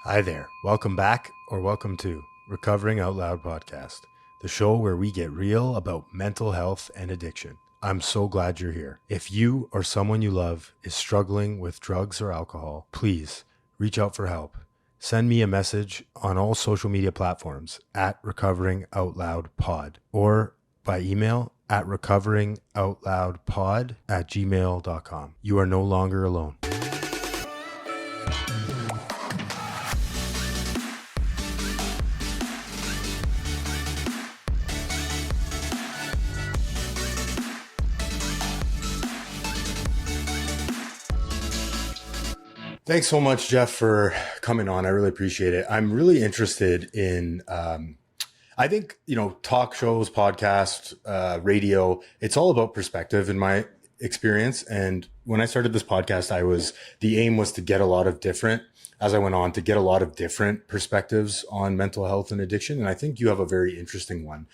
Hi there. Welcome back or welcome to Recovering Out Loud podcast, the show where we get real about mental health and addiction. I'm so glad you're here. If you or someone you love is struggling with drugs or alcohol, please reach out for help. Send me a message on all social media platforms at Recovering Out Loud Pod or by email at recoveringoutloudpod@gmail.com. You are no longer alone. Thanks so much, Jeff, for coming on. I really appreciate it. I'm really interested in, I think, talk shows, podcasts, radio, it's all about perspective in my experience. And when I started this podcast, the aim was to get a lot of different, as I went on, to get a lot of different perspectives on mental health and addiction. And I think you have a very interesting one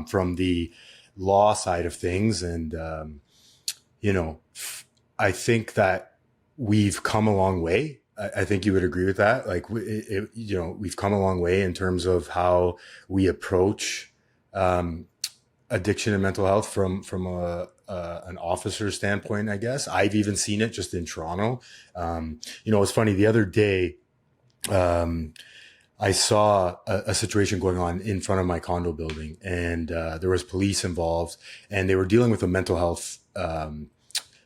from the law side of things. And, I think that we've come a long way. I think you would agree with that. Like, we've come a long way in terms of how we approach addiction and mental health from an officer standpoint, I guess. I've even seen it just in Toronto. It's funny. The other day, I saw a situation going on in front of my condo building, and there was police involved, and they were dealing with a mental health,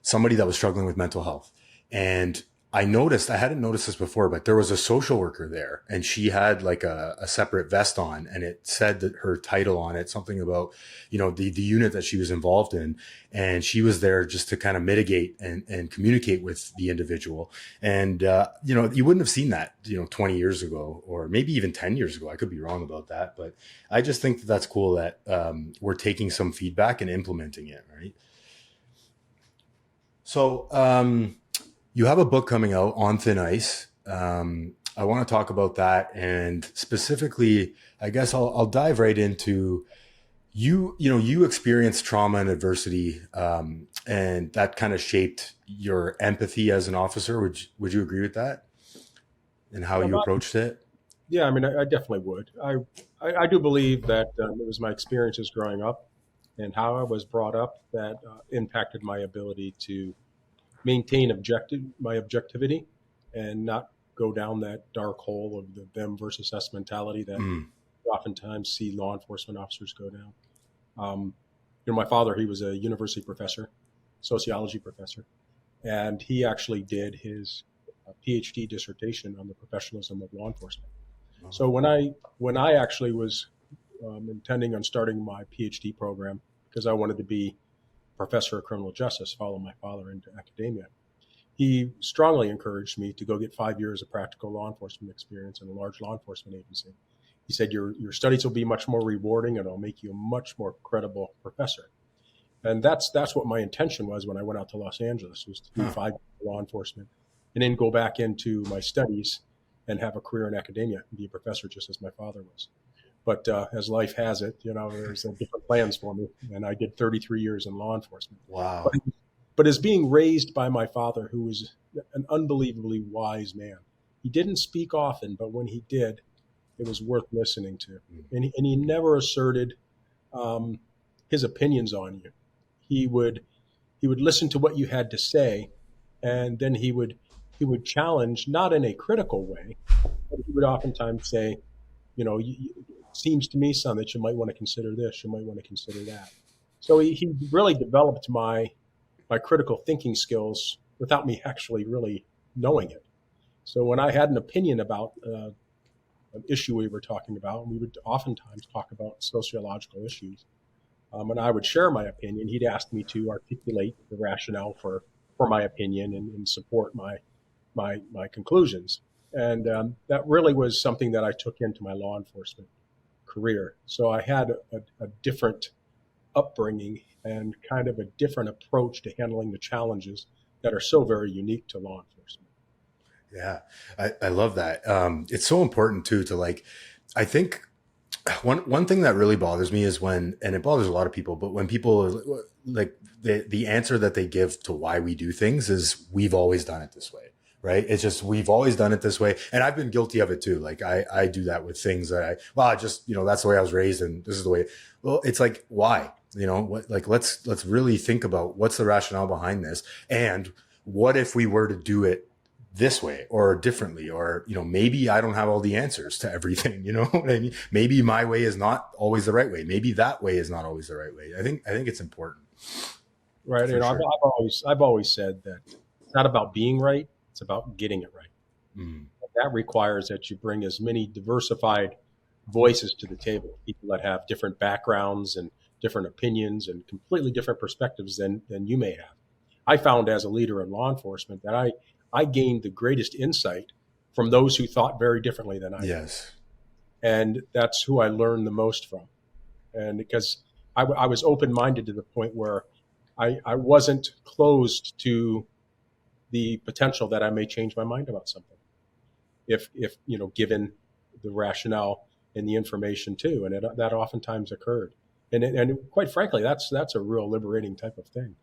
somebody that was struggling with mental health. And I hadn't noticed this before, but there was a social worker there, and she had like a separate vest on, and it said that her title on it, something about, the unit that she was involved in. And she was there just to kind of mitigate and communicate with the individual. And, you wouldn't have seen that, 20 years ago, or maybe even 10 years ago. I could be wrong about that, but I just think that that's cool that we're taking some feedback and implementing it. Right. So, you have a book coming out, On Thin Ice. I want to talk about that, and specifically, I guess I'll dive right into you experienced trauma and adversity, and that kind of shaped your empathy as an officer. Would you agree with that, and how you approached it? Yeah, I mean, I definitely would. I do believe that it was my experiences growing up and how I was brought up that impacted my ability to maintain my objectivity and not go down that dark hole of the them versus us mentality that Mm. we oftentimes see law enforcement officers go down. My father, he was a university professor, sociology professor, and he actually did his PhD dissertation on the professionalism of law enforcement. So when I actually was intending on starting my PhD program because I wanted to be professor of criminal justice, follow my father into academia, he strongly encouraged me to go get 5 years of practical law enforcement experience in a large law enforcement agency. He said, your studies will be much more rewarding and it'll make you a much more credible professor. And that's what my intention was when I went out to Los Angeles, was to do 5 years of law enforcement and then go back into my studies and have a career in academia and be a professor just as my father was. But as life has it, there's different plans for me. And I did 33 years in law enforcement. Wow. But as being raised by my father, who was an unbelievably wise man, he didn't speak often, but when he did, it was worth listening to. And he never asserted his opinions on you. He would listen to what you had to say, and then he would challenge, not in a critical way, but he would oftentimes say, it seems to me, son, that you might want to consider this, you might want to consider that. So he really developed my critical thinking skills without me actually really knowing it. So when I had an opinion about an issue we were talking about, we would oftentimes talk about sociological issues, and I would share my opinion. He'd ask me to articulate the rationale for my opinion and support my conclusions. And that really was something that I took into my law enforcement career. So I had a different upbringing and kind of a different approach to handling the challenges that are so very unique to law enforcement. Yeah, I love that. It's so important too I think one thing that really bothers me is and it bothers a lot of people, but when people like the answer that they give to why we do things is we've always done it this way. right? It's just, we've always done it this way. And I've been guilty of it too. Like I do that with things that I just, that's the way I was raised and this is the way. Well, it's like, why? What, like, let's really think about what's the rationale behind this. And what if we were to do it this way or differently, or, maybe I don't have all the answers to everything, what I mean? Maybe my way is not always the right way. Maybe that way is not always the right way. I think it's important. Right. For sure. I've always said that it's not about being right. It's about getting it right. Mm. That requires that you bring as many diversified voices to the table, people that have different backgrounds and different opinions and completely different perspectives than you may have. I found as a leader in law enforcement that I gained the greatest insight from those who thought very differently than I did. Yes. And that's who I learned the most from. And because I was open-minded to the point where I wasn't closed to the potential that I may change my mind about something. If given the rationale and the information too. And that oftentimes occurred. And quite frankly, that's a real liberating type of thing,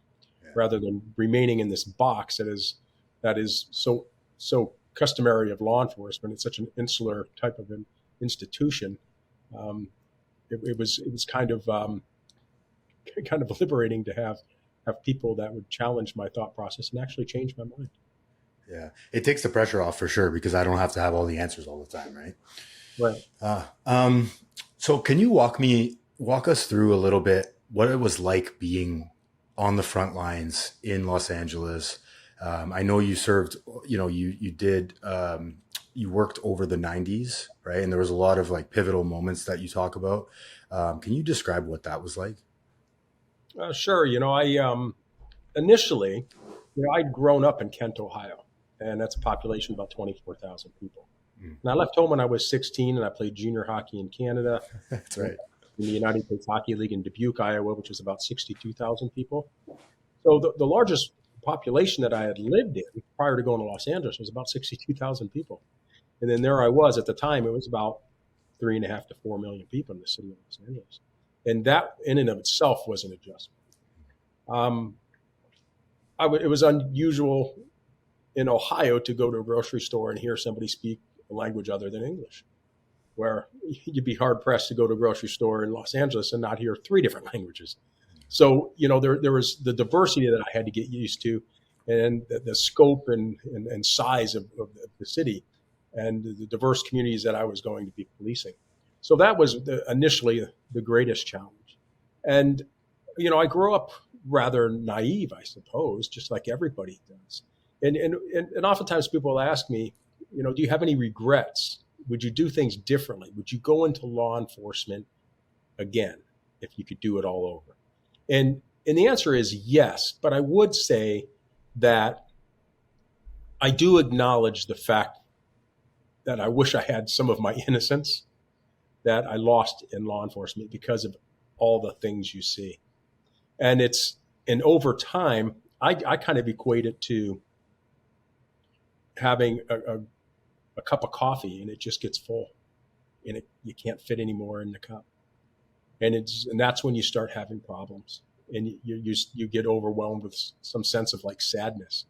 rather than remaining in this box that is so customary of law enforcement. It's such an insular type of an institution. It was kind of liberating to have people that would challenge my thought process and actually change my mind. Yeah, it takes the pressure off for sure, because I don't have to have all the answers all the time, right? Right. So can you walk us through a little bit what it was like being on the front lines in Los Angeles? I know you served, you did, you worked over the 90s, right? And there was a lot of like pivotal moments that you talk about. Can you describe what that was like? Sure. I initially, I'd grown up in Kent, Ohio, and that's a population of about 24,000 people. Mm. And I left home when I was 16, and I played junior hockey in Canada. That's right. In the United States Hockey League in Dubuque, Iowa, which was about 62,000 people. So the largest population that I had lived in prior to going to Los Angeles was about 62,000 people. And then there I was at the time, it was about 3.5 to 4 million people in the city of Los Angeles. And that in and of itself was an adjustment. It was unusual in Ohio to go to a grocery store and hear somebody speak a language other than English, where you'd be hard pressed to go to a grocery store in Los Angeles and not hear 3 different languages. So, there was the diversity that I had to get used to, and the scope and size of the city and the diverse communities that I was going to be policing. So that was initially the greatest challenge. And, I grew up rather naive, I suppose, just like everybody does. And oftentimes people will ask me, do you have any regrets? Would you do things differently? Would you go into law enforcement again if you could do it all over? And the answer is yes, but I would say that I do acknowledge the fact that I wish I had some of my innocence that I lost in law enforcement because of all the things you see. And over time, I kind of equate it to having a cup of coffee and it just gets full and you can't fit any more in the cup. And that's when you start having problems, and you get overwhelmed with some sense of like sadness.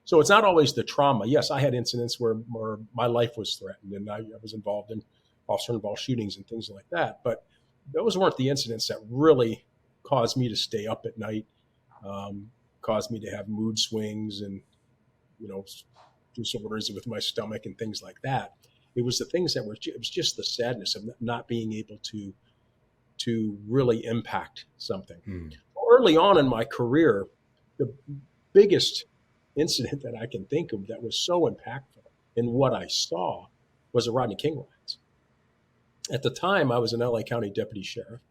So it's not always the trauma. Yes, I had incidents where my life was threatened, and I was involved in officer-involved shootings and things like that. But those weren't the incidents that really caused me to stay up at night, caused me to have mood swings and disorders with my stomach and things like that. It was the things it was just the sadness of not being able to really impact something. Mm. Early on in my career, the biggest incident that I can think of that was so impactful in what I saw was the Rodney King riots. At the time, I was an LA County deputy sheriff,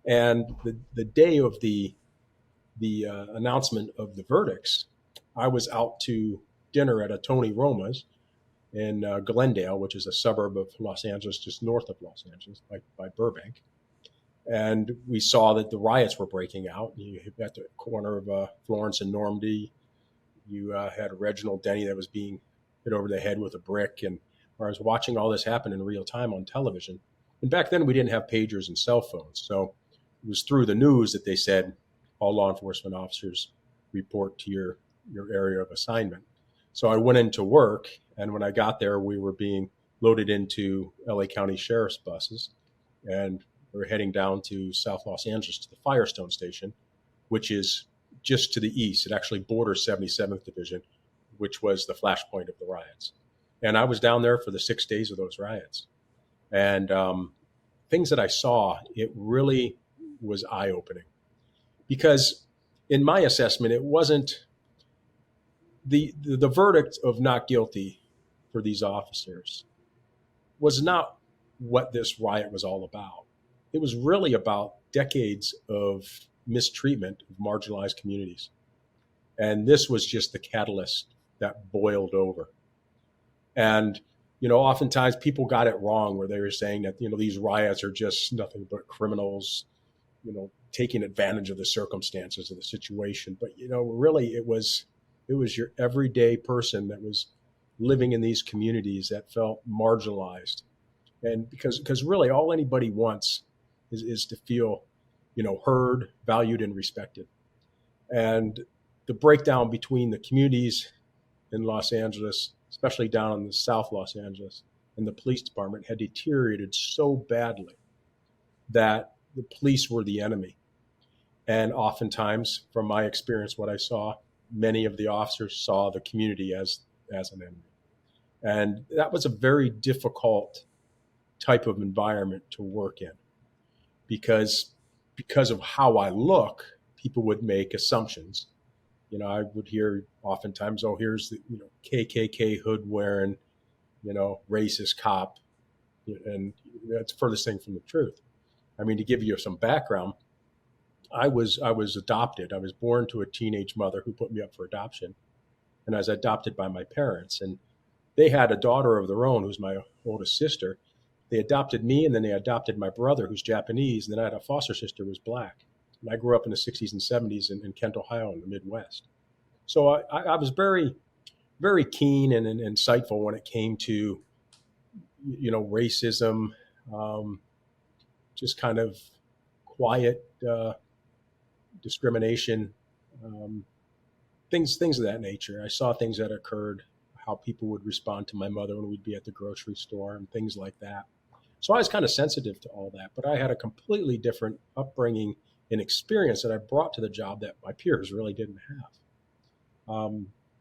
and the day of the announcement of the verdicts, I was out to dinner at a Tony Roma's in Glendale, which is a suburb of Los Angeles, just north of Los Angeles by Burbank. And we saw that the riots were breaking out. You at the corner of Florence and Normandy, you had Reginald Denny that was being hit over the head with a brick. And I was watching all this happen in real time on television. And back then we didn't have pagers and cell phones. So it was through the news that they said, all law enforcement officers report to your area of assignment. So I went into work, and when I got there, we were being loaded into LA County Sheriff's buses, and we were heading down to South Los Angeles to the Firestone Station, which is just to the east. It actually borders 77th Division, which was the flashpoint of the riots. And I was down there for the 6 days of those riots. And things that I saw, it really was eye opening. Because in my assessment, it wasn't the verdict of not guilty for these officers was not what this riot was all about. It was really about decades of mistreatment of marginalized communities. And this was just the catalyst that boiled over. And, oftentimes people got it wrong where they were saying that, these riots are just nothing but criminals, taking advantage of the circumstances of the situation. But, really it was your everyday person that was living in these communities that felt marginalized. And because really all anybody wants is to feel, heard, valued, and respected. And the breakdown between the communities in Los Angeles, especially down in the South Los Angeles, and the police department had deteriorated so badly that the police were the enemy. And oftentimes, from my experience, what I saw, many of the officers saw the community as an enemy. And that was a very difficult type of environment to work in because of how I look, people would make assumptions. I would hear oftentimes, oh, here's the KKK hood wearing, racist cop, and that's furthest thing from the truth. I mean, to give you some background, I was adopted. I was born to a teenage mother who put me up for adoption, and I was adopted by my parents. And they had a daughter of their own, who's my oldest sister. They adopted me, and then they adopted my brother, who's Japanese, and then I had a foster sister who was black. And I grew up in the 60s and 70s in Kent, Ohio, in the Midwest. So I was very, very keen and insightful when it came to, racism, just kind of quiet discrimination, things of that nature. I saw things that occurred, how people would respond to my mother when we'd be at the grocery store and things like that. So I was kind of sensitive to all that, but I had a completely different upbringing and experience that I brought to the job that my peers really didn't have.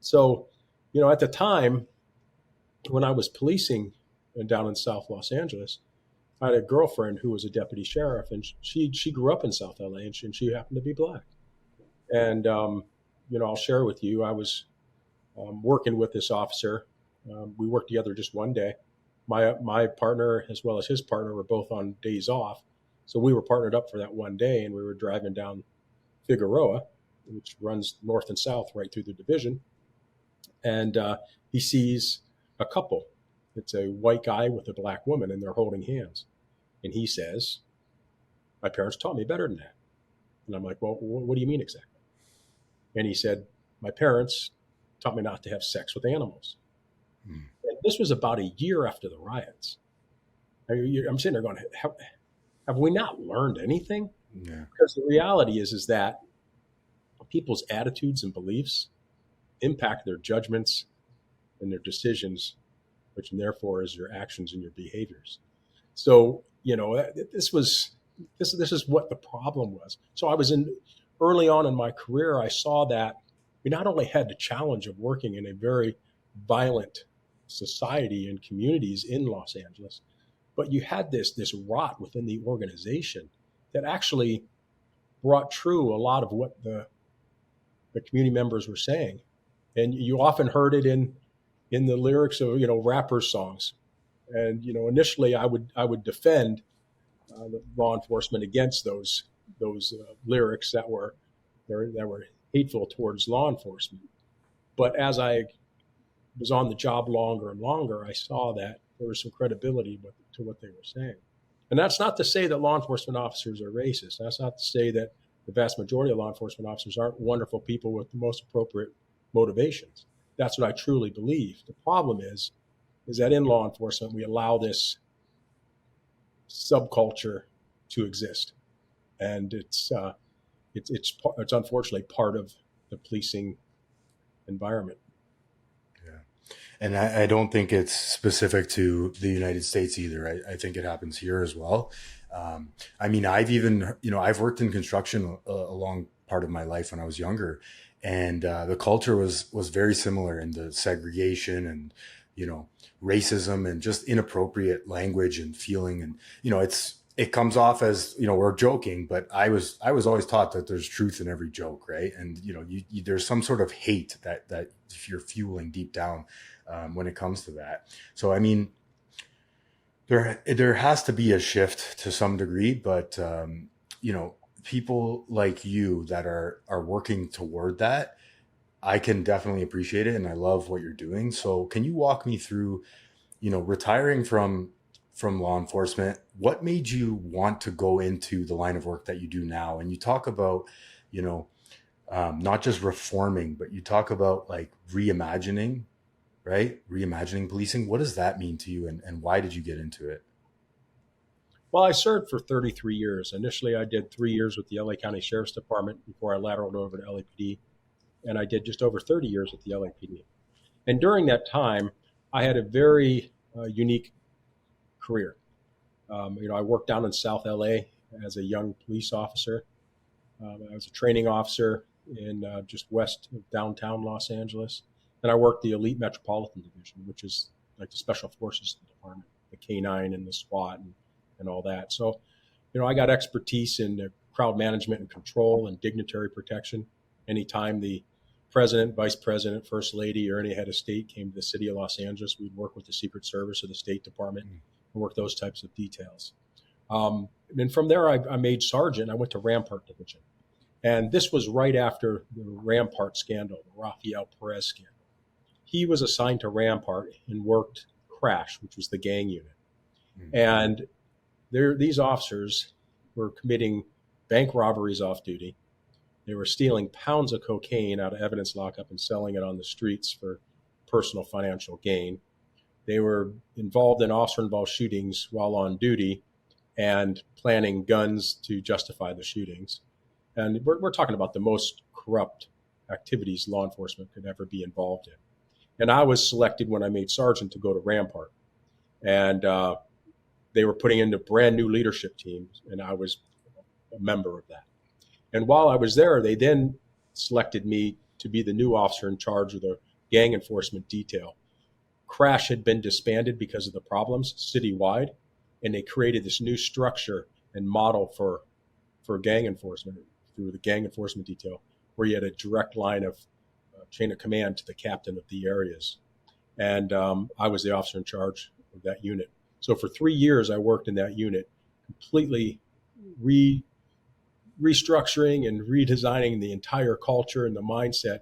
So, at the time when I was policing down in South Los Angeles, I had a girlfriend who was a deputy sheriff, and she grew up in South LA, and she happened to be black. And I'll share with you, I was working with this officer. We worked together just one day. My partner as well as his partner were both on days off, so we were partnered up for that one day, and we were driving down Figueroa, which runs north and south right through the division. And he sees a couple. It's a white guy with a black woman, and they're holding hands. And he says, "My parents taught me better than that." And I'm like, "Well, what do you mean exactly?" And he said, "My parents taught me not to have sex with animals." And this was about a year after the riots. I'm sitting there going, have we not learned anything? Yeah. Because the reality is that people's attitudes and beliefs impact their judgments and their decisions, which therefore is your actions and your behaviors. So, this is what the problem was. So I was early on in my career, I saw that we not only had the challenge of working in a very violent society and communities in Los Angeles, but you had this rot within the organization that actually brought true a lot of what the community members were saying. And you often heard it in the lyrics of, rappers' songs. And, initially I would defend the law enforcement against those lyrics that were hateful towards law enforcement. But as I was on the job longer and longer, I saw that there was some credibility to what they were saying. And that's not to say that law enforcement officers are racist. That's not to say that the vast majority of law enforcement officers aren't wonderful people with the most appropriate motivations. That's what I truly believe. The problem is that in law enforcement, we allow this subculture to exist. And it's unfortunately part of the policing environment. And I don't think it's specific to the United States either. I think it happens here as well. I mean, I've even, I've worked in construction a long part of my life when I was younger, and the culture was very similar in the segregation and, you know, racism and just inappropriate language and feeling. And, it comes off as, we're joking, but I was always taught that there's truth in every joke, right? And, there's some sort of hate that if you're fueling deep down when it comes to that. So, I mean, there has to be a shift to some degree, but people like you that are working toward that, I can definitely appreciate it, and I love what you're doing. So, can you walk me through, retiring from law enforcement? What made you want to go into the line of work that you do now? And you talk about, you know, not just reforming, but you talk about like reimagining, right? Reimagining policing. What does that mean to you, and why did you get into it? Well, I served for 33 years. Initially, I did 3 years with the LA County Sheriff's Department before I lateraled over to LAPD, and I did just over 30 years with the LAPD. And during that time, I had a very unique career. I worked down in South LA as a young police officer. I was a training officer in just west of downtown Los Angeles. And I worked the Elite Metropolitan Division, which is like the special forces department, the K9 and the SWAT and all that. So, I got expertise in crowd management and control and dignitary protection. Anytime the president, vice president, first lady, or any head of state came to the city of Los Angeles, we'd work with the Secret Service or the State Department and work those types of details. And then from there, I made sergeant. I went to Rampart Division. And this was right after the Rampart scandal, the Rafael Perez scandal. He was assigned to Rampart and worked Crash, which was the gang unit. And these officers were committing bank robberies off duty. They were stealing pounds of cocaine out of evidence lockup and selling it on the streets for personal financial gain. They were involved in officer-involved shootings while on duty and planning guns to justify the shootings. And we're talking about the most corrupt activities law enforcement could ever be involved in. And I was selected when I made sergeant to go to Rampart. And they were putting into brand new leadership teams, and I was a member of that. And while I was there, they then selected me to be the new officer in charge of the gang enforcement detail. Crash had been disbanded because of the problems citywide, and they created this new structure and model for gang enforcement through the gang enforcement detail, where you had a direct line of chain of command to the captain of the areas. And I was the officer in charge of that unit. So for 3 years, I worked in that unit, completely restructuring and redesigning the entire culture and the mindset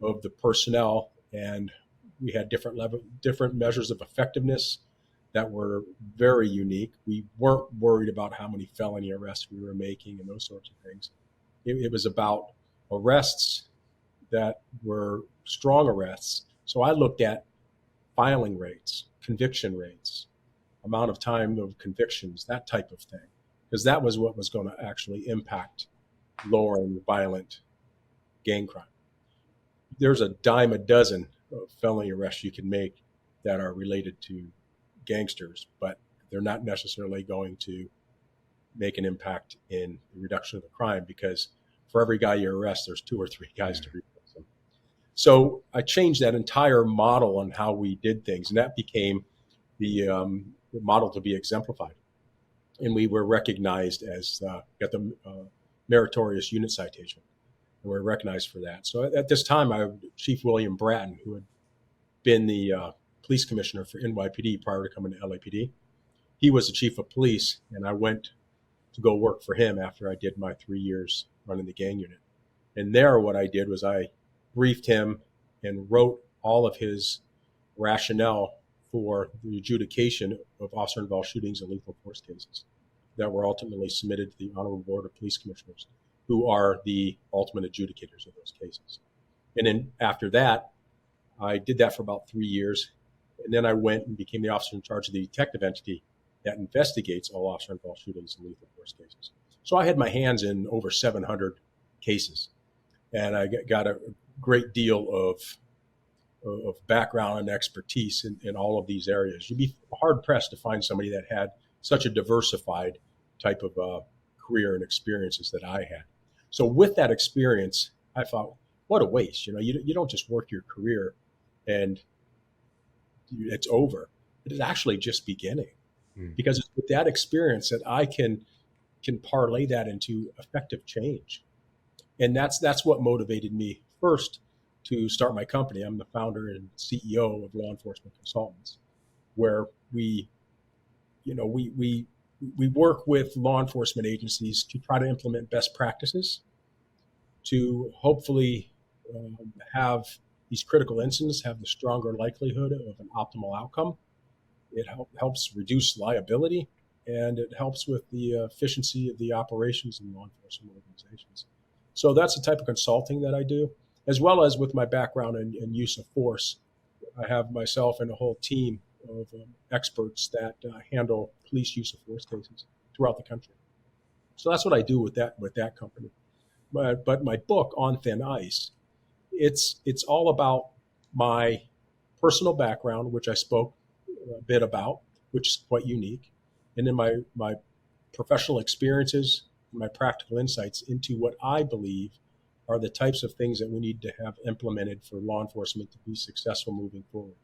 of the personnel. And we had different measures of effectiveness that were very unique. We weren't worried about how many felony arrests we were making and those sorts of things. It was about arrests that were strong arrests. So I looked at filing rates, conviction rates, amount of time of convictions, that type of thing, because that was what was going to actually impact lowering violent gang crime. There's a dime a dozen of felony arrests you can make that are related to gangsters, but they're not necessarily going to make an impact in the reduction of the crime, because for every guy you arrest, there's 2 or 3 guys to replace them. So I changed that entire model on how we did things, and that became the model to be exemplified. And we were recognized as, got the meritorious unit citation, and we were recognized for that. So at this time, Chief William Bratton, who had been the police commissioner for NYPD prior to coming to LAPD, he was the chief of police, and I went to go work for him after I did my 3 years running the gang unit. And there, what I did was I briefed him and wrote all of his rationale for the adjudication of officer-involved shootings and lethal force cases that were ultimately submitted to the Honorable Board of Police Commissioners, who are the ultimate adjudicators of those cases. And then after that, I did that for about 3 years. And then I went and became the officer in charge of the detective entity that investigates all officer-involved shootings and lethal force cases. So I had my hands in over 700 cases, and I got a great deal of background and expertise in all of these areas. You'd be hard pressed to find somebody that had such a diversified type of career and experiences that I had. So with that experience, I thought, what a waste. You don't just work your career and it's over. It is actually just beginning, because it's with that experience that I can parlay that into effective change. And that's what motivated me first to start my company. I'm the founder and CEO of Law Enforcement Consultants, where we work with law enforcement agencies to try to implement best practices to hopefully have these critical incidents have the stronger likelihood of an optimal outcome. It helps reduce liability, and it helps with the efficiency of the operations in law enforcement organizations. So that's the type of consulting that I do, as well as with my background in use of force. I have myself and a whole team of experts that handle police use of force cases throughout the country. So that's what I do with that company. But my book, On Thin Ice, it's all about my personal background, which I spoke a bit about, which is quite unique, and then my professional experiences, my practical insights into what I believe are the types of things that we need to have implemented for law enforcement to be successful moving forward.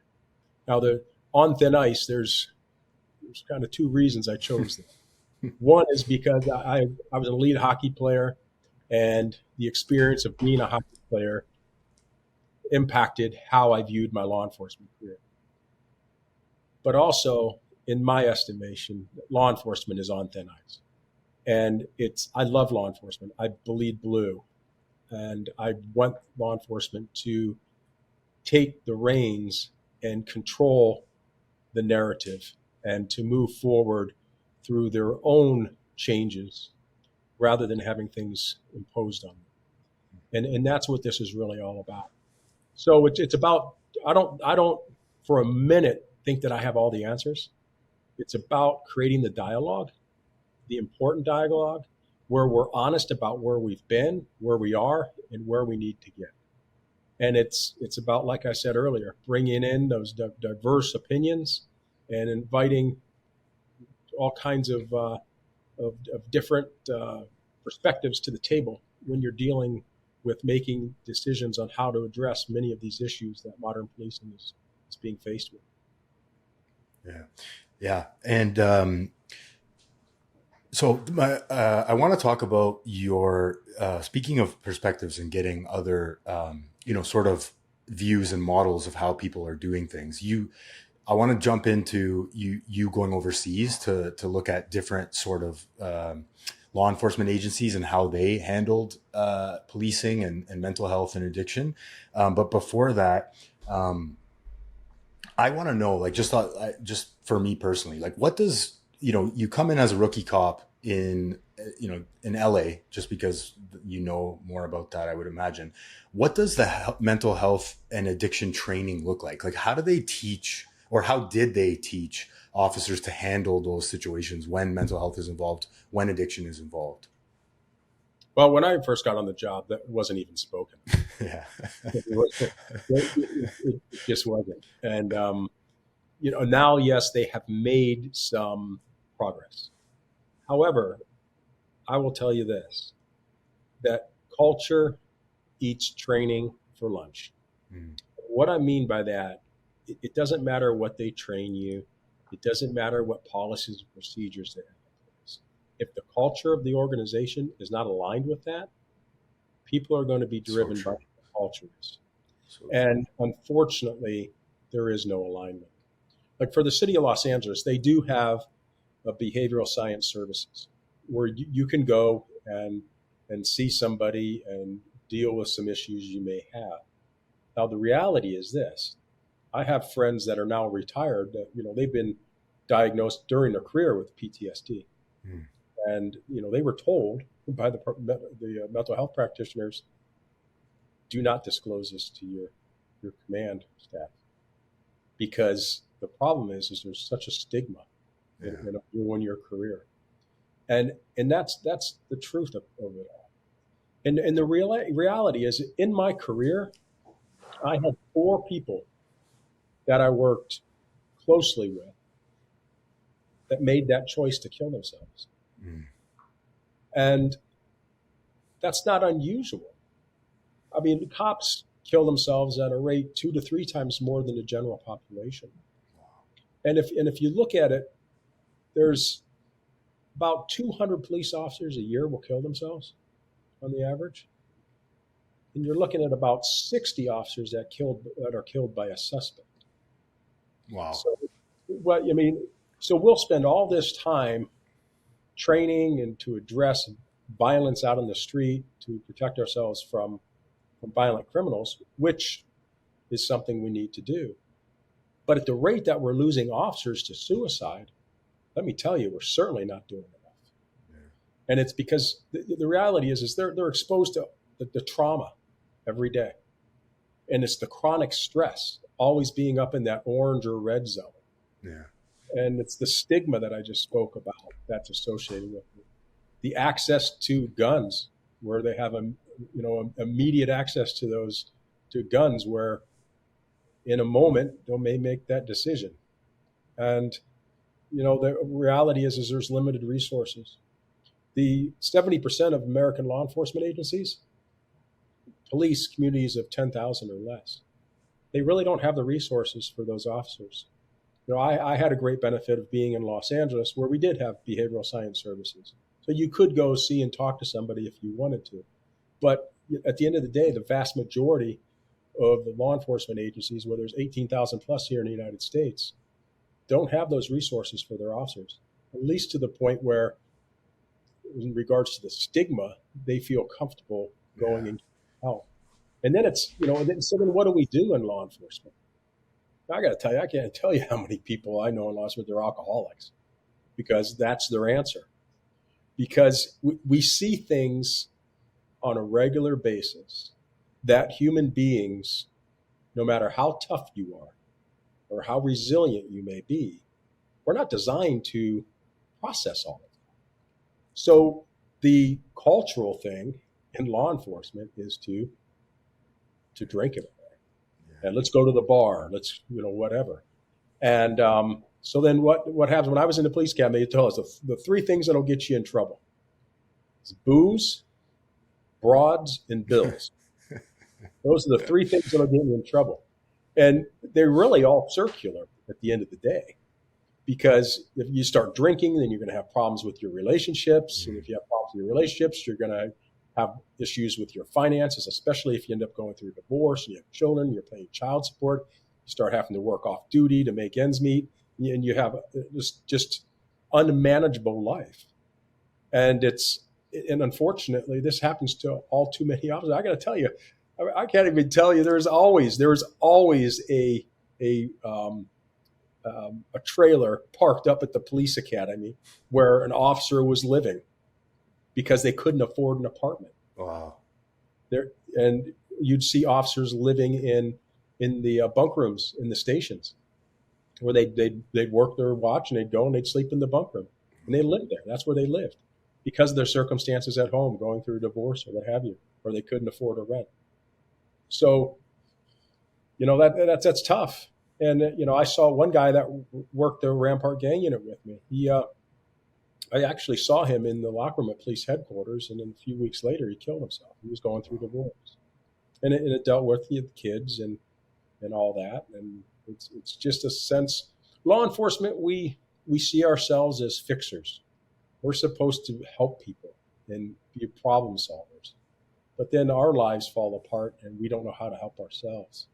Now, the On Thin Ice, there's kind of two reasons I chose that. One is because I was an elite hockey player, and the experience of being a hockey player impacted how I viewed my law enforcement career. But also, in my estimation, law enforcement is on thin ice. And I love law enforcement. I bleed blue. And I want law enforcement to take the reins and control the narrative and to move forward through their own changes rather than having things imposed on them. And that's what this is really all about. So it's about, I don't for a minute think that I have all the answers. It's about creating the dialogue, the important dialogue, where we're honest about where we've been, where we are, and where we need to get. And it's about, like I said earlier, bringing in those diverse opinions and inviting all kinds of different perspectives to the table when you're dealing with making decisions on how to address many of these issues that modern policing is being faced with. Yeah. Yeah. And so I want to talk about your, speaking of perspectives and getting other, sort of views and models of how people are doing things. I want to jump into you going overseas to look at different sort of law enforcement agencies and how they handled policing and mental health and addiction. But before that, I want to know, like, just for me personally, like, what does, you come in as a rookie cop in LA, just because you know more about that, I would imagine. What does the mental health and addiction training look like? Like, how do they teach, or how did they teach officers to handle those situations when mental health is involved, when addiction is involved? Well, when I first got on the job, that wasn't even spoken. Yeah. It just wasn't. And, now, yes, they have made some progress. However, I will tell you this, that culture eats training for lunch. Mm. What I mean by that, it doesn't matter what they train you. It doesn't matter what policies and procedures they have in place. If the culture of the organization is not aligned with that, people are going to be driven by what the culture is. And unfortunately, there is no alignment. Like for the city of Los Angeles, they do have a behavioral science services where you can go and see somebody and deal with some issues you may have. Now, the reality is this. I have friends that are now retired that, they've been diagnosed during their career with PTSD. Mm. And, they were told by the mental health practitioners, do not disclose this to your command staff, because the problem is there's such a stigma in a 1-year career. And that's the truth of it all. And the reality is, in my career, I had 4 people that I worked closely with that made that choice to kill themselves. Mm. And that's not unusual. I mean, cops kill themselves at a rate 2 to 3 times more than the general population. And if you look at it, there's about 200 police officers a year will kill themselves on the average, and you're looking at about 60 officers that are killed by a suspect. Wow. So, what I mean, so we'll spend all this time training and to address violence out on the street to protect ourselves from violent criminals, which is something we need to do. But at the rate that we're losing officers to suicide, let me tell you, we're certainly not doing enough. Yeah. And it's because the reality is they're exposed to the trauma every day. And it's the chronic stress, always being up in that orange or red zone. Yeah. And it's the stigma that I just spoke about that's associated with it. The access to guns, where they have immediate access to those to guns, where in a moment they may make that decision. And the reality is there's limited resources. The 70% of American law enforcement agencies police communities of 10,000 or less. They really don't have the resources for those officers. I had a great benefit of being in Los Angeles, where we did have behavioral science services. So you could go see and talk to somebody if you wanted to. But at the end of the day, the vast majority of the law enforcement agencies, where there's 18,000 plus here in the United States, don't have those resources for their officers, at least to the point where, in regards to the stigma, they feel comfortable going into help. And then so then what do we do in law enforcement? I got to tell you, I can't tell you how many people I know in law enforcement, they're alcoholics, because that's their answer. Because we see things on a regular basis that human beings, no matter how tough you are or how resilient you may be, we're not designed to process all of it. So the cultural thing in law enforcement is to drink it away. Yeah. And let's go to the bar. Let's, whatever. And so then what happens when I was in the police academy, they told us the three things that'll get you in trouble. It's booze, broads, and bills. Those are the three things that'll get you in trouble. And they're really all circular at the end of the day. Because if you start drinking, then you're going to have problems with your relationships. Mm-hmm. And if you have problems with your relationships, you're going to have issues with your finances, especially if you end up going through a divorce and you have children, you're paying child support. You start having to work off duty to make ends meet, and you have just unmanageable life. And unfortunately, this happens to all too many officers. I got to tell you, I can't even tell you. There's always a trailer parked up at the police academy where an officer was living because they couldn't afford an apartment. Wow. And you'd see officers living in the bunk rooms in the stations, where they'd work their watch and they'd go and they'd sleep in the bunk room, and they lived there. That's where they lived because of their circumstances at home, going through a divorce or what have you, or they couldn't afford a rent. So, that's tough. And I saw one guy that worked the Rampart gang unit with me. I actually saw him in the locker room at police headquarters, and then a few weeks later, he killed himself. He was going through divorce, and it dealt with the kids and all that. And it's just a sense. Law enforcement, we see ourselves as fixers. We're supposed to help people and be problem solvers, but then our lives fall apart, and we don't know how to help ourselves.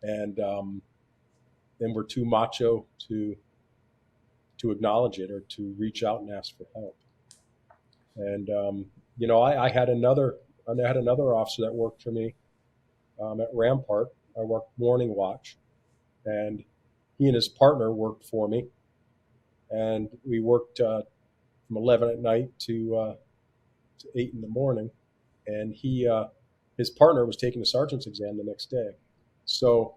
And then we're too macho to acknowledge it or to reach out and ask for help. And I had another officer that worked for me at Rampart. I worked morning watch, and he and his partner worked for me, and we worked from 11 at night to 8 in the morning. And his partner was taking the sergeant's exam the next day, so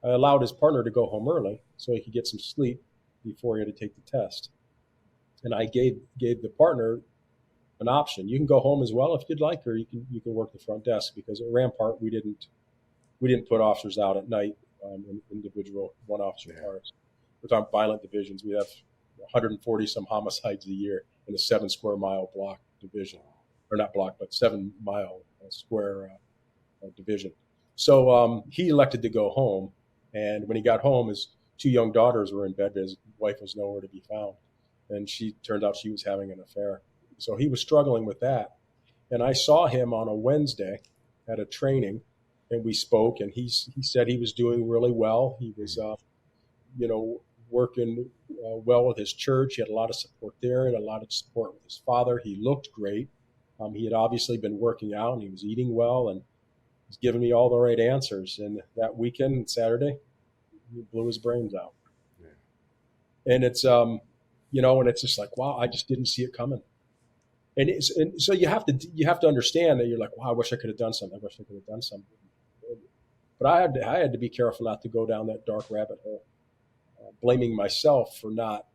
I allowed his partner to go home early so he could get some sleep before he had to take the test. And I gave the partner an option. You can go home as well if you'd like, or you can work the front desk, because at Rampart we didn't put officers out at night in individual one-officer Yeah. cars. We're talking violent divisions. We have 140 some homicides a year in a 7 square mile block division, or not block, but 7 mile square division. So he elected to go home, and when he got home, his 2 young daughters were in bed. His wife was nowhere to be found, and she turned out she was having an affair. So he was struggling with that, and I saw him on a Wednesday at a training, and we spoke, and he said he was doing really well. He was, working well with his church. He had a lot of support there, and a lot of support with his father. He looked great. He had obviously been working out, and he was eating well, and was giving me all the right answers. And that weekend, Saturday, he blew his brains out. Yeah. And it's, and it's just like, wow, I just didn't see it coming. And so you have to understand that you're like, wow, I wish I could have done something. I wish I could have done something. But I had to be careful not to go down that dark rabbit hole, blaming myself for not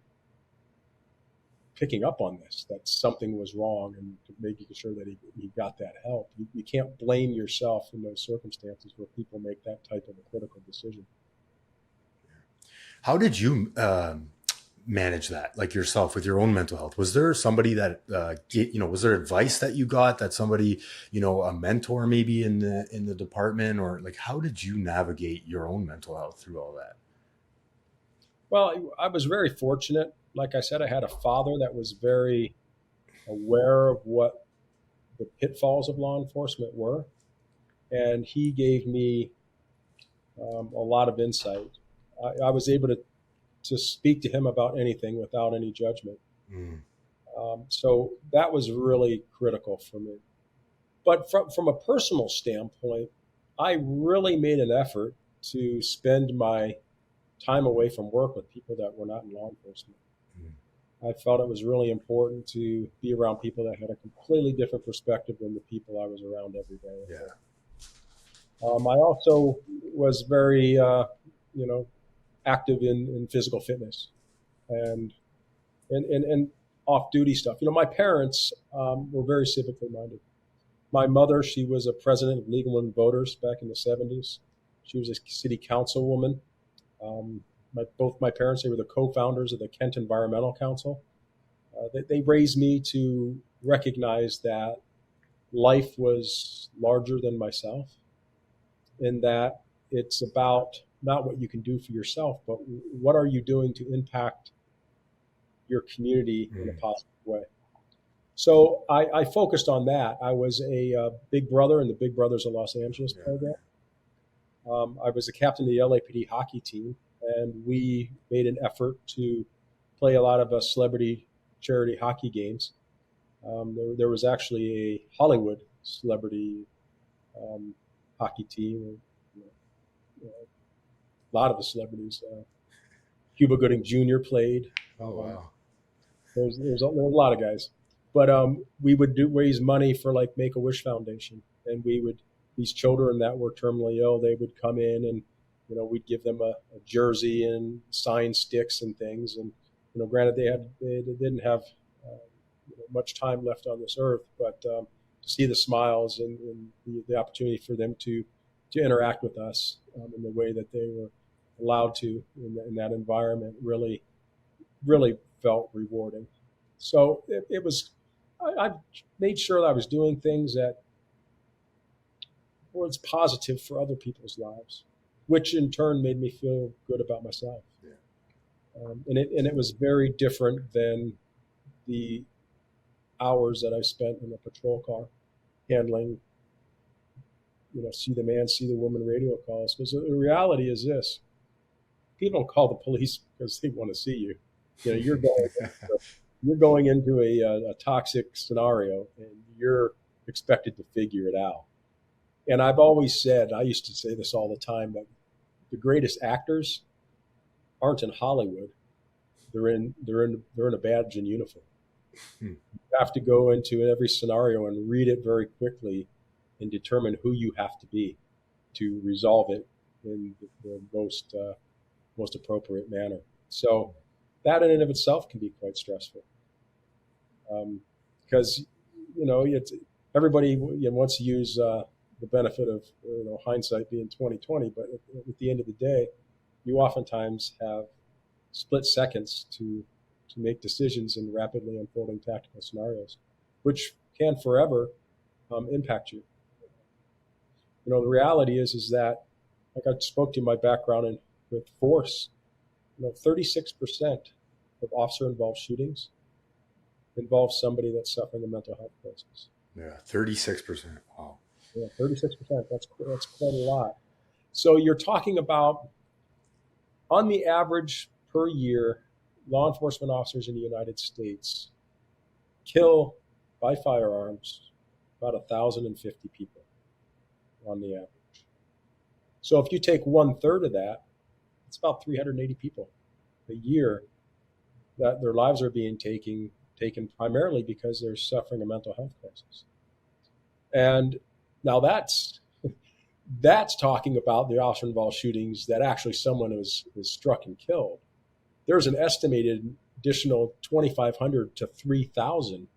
picking up on this, that something was wrong, and making sure that he got that help. You can't blame yourself in those circumstances where people make that type of a critical decision. How did you manage that, like yourself, with your own mental health? Was there somebody that, was there advice that you got, that somebody, a mentor maybe in the department, or like, how did you navigate your own mental health through all that? Well, I was very fortunate. Like I said, I had a father that was very aware of what the pitfalls of law enforcement were, and he gave me a lot of insight. I was able to speak to him about anything without any judgment. Mm. So that was really critical for me. But from a personal standpoint, I really made an effort to spend my time away from work with people that were not in law enforcement. I felt it was really important to be around people that had a completely different perspective than the people I was around every day. Yeah. I also was very, active in physical fitness and off-duty stuff. My parents were very civically minded. My mother, she was a president of League of Women Voters back in the 70s. She was a city councilwoman. Both my parents, they were the co-founders of the Kent Environmental Council. They raised me to recognize that life was larger than myself, and that it's about not what you can do for yourself, but what are you doing to impact your community in a positive way. So I focused on that. I was a big brother in the Big Brothers of Los Angeles program. I was the captain of the LAPD hockey team, and we made an effort to play a lot of celebrity charity hockey games. There was actually a Hollywood celebrity hockey team. A lot of the celebrities. Cuba Gooding Jr. played. Oh, wow. There's a lot of guys. But we would raise money for like Make-A-Wish Foundation, and these children that were terminally ill, they would come in, and we'd give them a jersey and sign sticks and things. And granted, they didn't have much time left on this earth, but to see the smiles and the opportunity for them to interact with us in the way that they were allowed to in that environment really, really felt rewarding. So it was. I made sure that I was doing things that were positive for other people's lives, which in turn made me feel good about myself. Yeah. And it was very different than the hours that I spent in a patrol car handling, see the man, see the woman radio calls. Because the reality is this: people don't call the police because they want to see you. You're going into a toxic scenario, and you're expected to figure it out. And I've always said, I used to say this all the time, that the greatest actors aren't in Hollywood. They're in a badge and uniform. You have to go into every scenario and read it very quickly and determine who you have to be to resolve it in the most appropriate manner. So that in and of itself can be quite stressful. Because, everybody wants to use the benefit of hindsight being 2020, but at the end of the day, you oftentimes have split seconds to make decisions in rapidly unfolding tactical scenarios, which can forever impact you. The reality is that, like I spoke to my background with force, 36% of officer-involved shootings involve somebody that's suffering a mental health crisis. Yeah, 36%. Wow. Yeah, 36%. That's quite a lot. So you're talking about, on the average per year, law enforcement officers in the United States kill by firearms about 1,050 people on the average. So if you take 1/3 of that, it's about 380 people a year that their lives are being taken primarily because they're suffering a mental health crisis. And now that's talking about the officer-involved shootings that actually someone is struck and killed. There's an estimated additional 2,500 to 3,000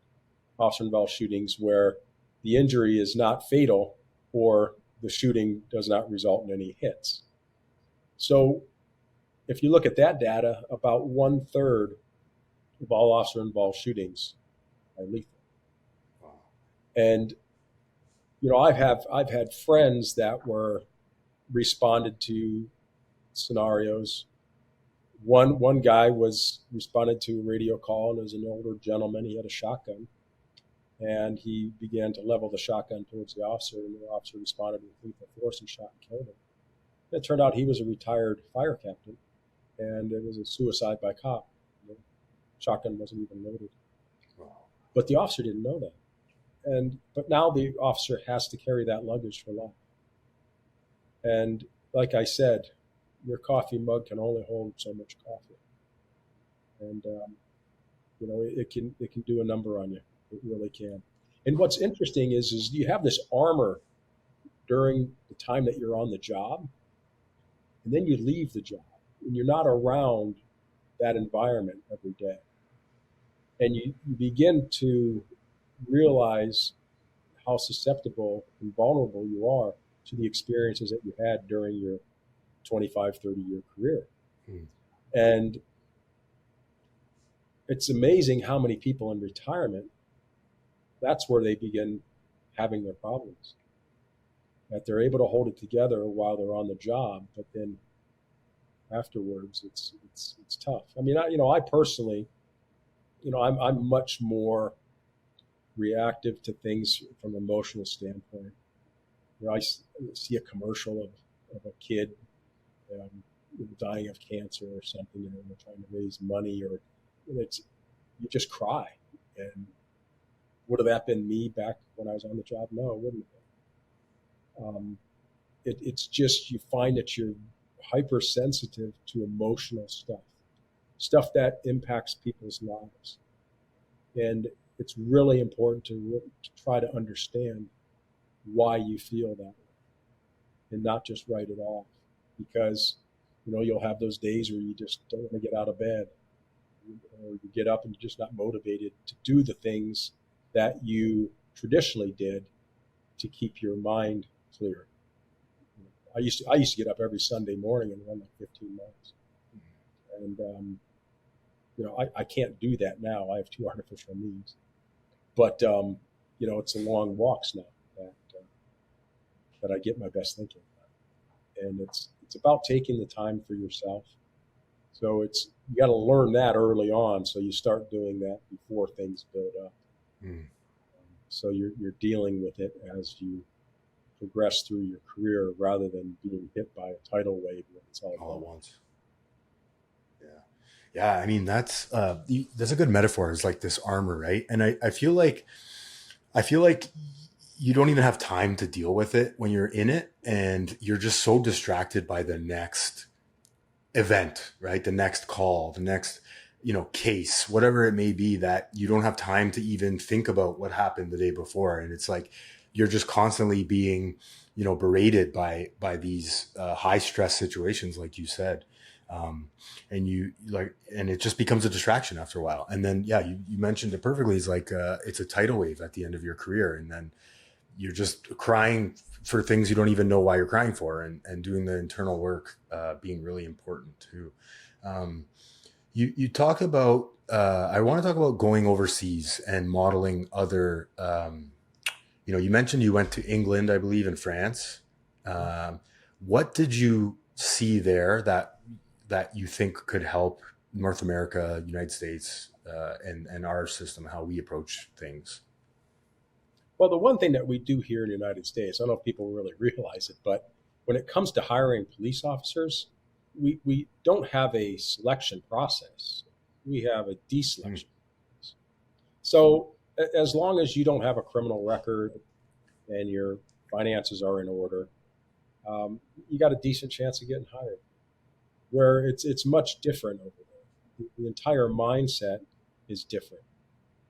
officer-involved shootings where the injury is not fatal or the shooting does not result in any hits. So if you look at that data, about 1/3 of all officer-involved shootings are lethal. Wow. And I've had friends that were responded to scenarios. One guy responded to a radio call, and it was an older gentleman. He had a shotgun, and he began to level the shotgun towards the officer, and the officer responded with lethal force and shot and killed him. It turned out he was a retired fire captain, and it was a suicide by cop. The shotgun wasn't even loaded. Wow. But the officer didn't know that. But now the officer has to carry that luggage for life. And like I said, your coffee mug can only hold so much coffee. And, it can do a number on you. It really can. And what's interesting is you have this armor during the time that you're on the job, and then you leave the job, and you're not around that environment every day. And you begin to realize how susceptible and vulnerable you are to the experiences that you had during your 25, 30-year career. And it's amazing how many people in retirement, that's where they begin having their problems. That they're able to hold it together while they're on the job, but then afterwards it's tough. I mean, I personally, I'm much more reactive to things from an emotional standpoint. I see a commercial of a kid dying of cancer or something, and they're trying to raise money, or you just cry. And would have that been me back when I was on the job? No, it wouldn't have been. It's just, you find that you're hypersensitive to emotional stuff that impacts people's lives. And it's really important to try to understand why you feel that way and not just write it off, because you'll have those days where you just don't want to get out of bed, or you get up and you're just not motivated to do the things that you traditionally did to keep your mind clear. I used to get up every Sunday morning and run like 15 miles. And I can't do that now. I have 2 artificial knees. But it's the long walks now that I get my best thinking. And it's about taking the time for yourself. So you got to learn that early on, so you start doing that before things build up. So you're dealing with it as you progress through your career, rather than being hit by a tidal wave when it's all at once. Yeah. I mean, that's a good metaphor. It's like this armor, right? And I feel like you don't even have time to deal with it when you're in it, and you're just so distracted by the next event, right? The next call, the next, case, whatever it may be, that you don't have time to even think about what happened the day before. And it's like, you're just constantly being, berated by these high stress situations, like you said. And it just becomes a distraction after a while. And then, you mentioned it perfectly. It's like, it's a tidal wave at the end of your career. And then you're just crying for things you don't even know why you're crying for, and doing the internal work being really important too. Um, you talk about I want to talk about going overseas and modeling other. You mentioned you went to England, I believe, and France. Um, what did you see there that you think could help North America, United States, and our system, how we approach things? Well, the one thing that we do here in the United States, I don't know if people really realize it, but when it comes to hiring police officers, we don't have a selection process. We have a Mm, deselection. So as long as you don't have a criminal record and your finances are in order, you got a decent chance of getting hired. Where it's much different over there. The entire mindset is different,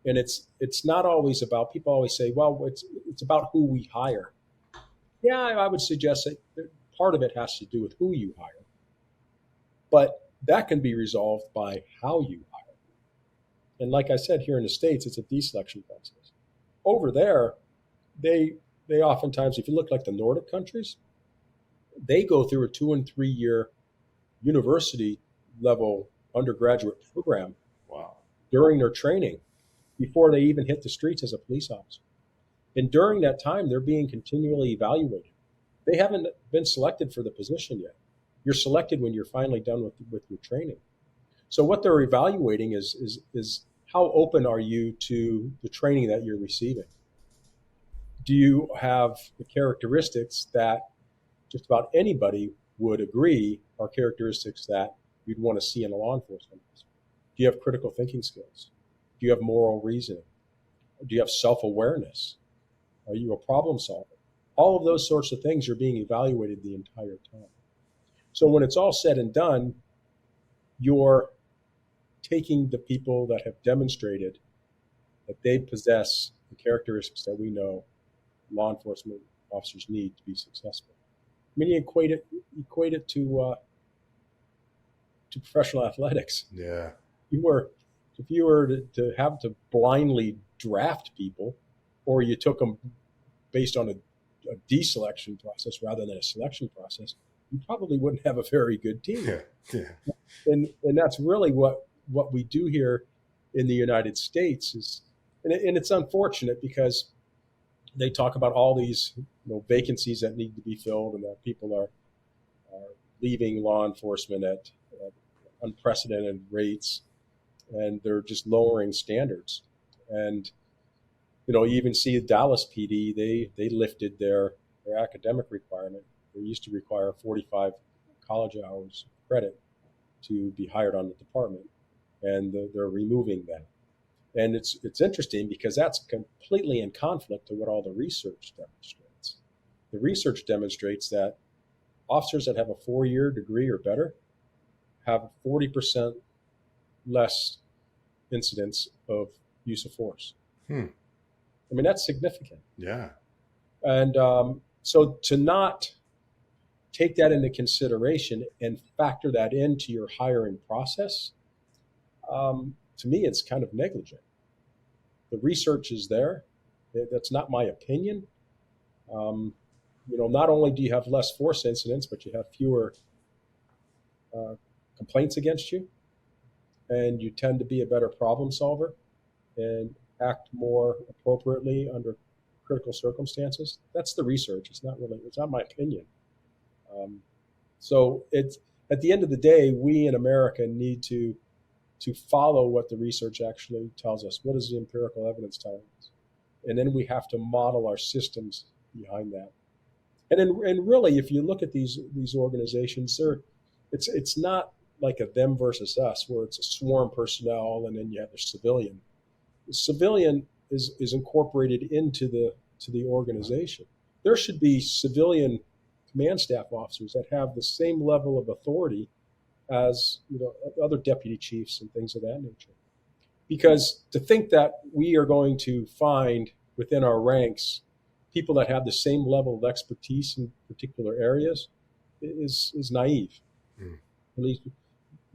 and it's not always about. People always say, "Well, it's about who we hire." Yeah, I would suggest that part of it has to do with who you hire, but that can be resolved by how you hire. And like I said, here in the States, it's a deselection process. Over there, they they oftentimes, if you look like the Nordic countries, they go through a 2 and 3 year university level undergraduate program wow. during their training before they even hit the streets as a police officer. And during that time, they're being continually evaluated. They haven't been selected for the position yet. You're selected when you're finally done with your training. So what they're evaluating is how open are you to the training that you're receiving? Do you have the characteristics that just about anybody would agree are characteristics that you'd want to see in a law enforcement officer? Do you have critical thinking skills? Do you have moral reasoning? Do you have self-awareness? Are you a problem solver? All of those sorts of things are being evaluated the entire time. So when it's all said and done, you're taking the people that have demonstrated that they possess the characteristics that we know law enforcement officers need to be successful. I mean, you equate it to professional athletics. Yeah. You were If you were to have to blindly draft people, or you took them based on a deselection process rather than a selection process, you probably wouldn't have a very good team. Yeah. Yeah. And that's really what we do here in the United States is, and it's unfortunate because they talk about all these vacancies that need to be filled and that people are leaving law enforcement at unprecedented rates, and they're just lowering standards. And you even see Dallas PD, they lifted their academic requirement. They used to require 45 college hours credit to be hired on the department, and they're removing that. And it's interesting because that's completely in conflict to what all the research demonstrates. The research demonstrates that officers that have a 4 year degree or better have 40% less incidents of use of force. Hmm. I mean, that's significant. Yeah. And so to not take that into consideration and factor that into your hiring process, to me, it's kind of negligent. The research is there. That's not my opinion. Not only do you have less force incidents, but you have fewer uh, complaints against you, and you tend to be a better problem solver and act more appropriately under critical circumstances. That's the research. It's not my opinion. Um, so it's at the end of the day, we in America need to follow what the research actually tells us. What does the empirical evidence tell us? And then we have to model our systems behind that. And really, if you look at these organizations, it's not like a them versus us, where it's a sworn personnel and then you have a civilian. The civilian is incorporated into the organization. There should be civilian command staff officers that have the same level of authority as other deputy chiefs and things of that nature. Because to think that we are going to find within our ranks people that have the same level of expertise in particular areas is naive. Mm. At least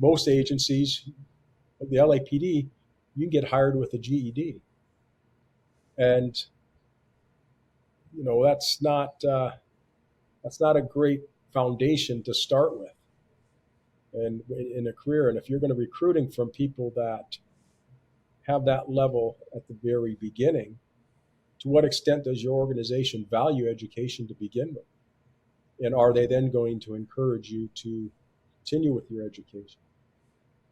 most agencies, like the LAPD, you can get hired with a GED, and that's not. That's not a great foundation to start with and in a career. And if you're going to be recruiting from people that have that level at the very beginning, to what extent does your organization value education to begin with? And are they then going to encourage you to continue with your education?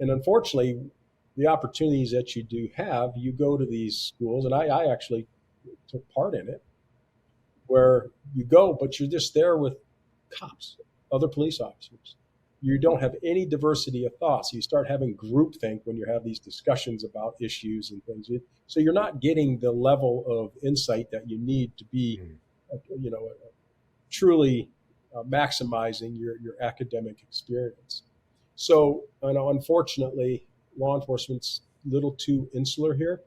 And unfortunately, the opportunities that you do have, you go to these schools, and I actually took part in it, where you go, but you're just there with cops, other police officers. You don't have any diversity of thoughts. You start having groupthink when you have these discussions about issues and things. So you're not getting the level of insight that you need to be, truly maximizing your academic experience. So, unfortunately, law enforcement's a little too insular here.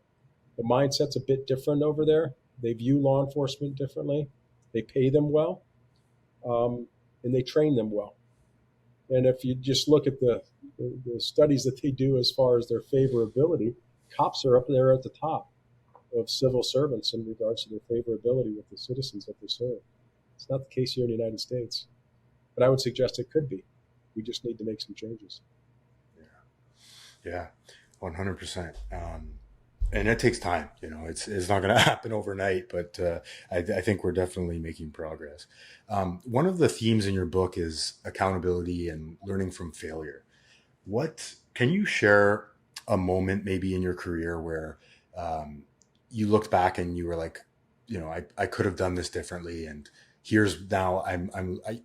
The mindset's a bit different over there. They view law enforcement differently. They pay them well, and they train them well. And if you just look at the studies that they do as far as their favorability, cops are up there at the top of civil servants in regards to their favorability with the citizens that they serve. It's not the case here in the United States, but I would suggest it could be. We just need to make some changes. Yeah, 100%. And it takes time. It's not going to happen overnight, but I think we're definitely making progress. One of the themes in your book is accountability and learning from failure. What can you share a moment maybe in your career where you looked back and you were like, I could have done this differently, and here's now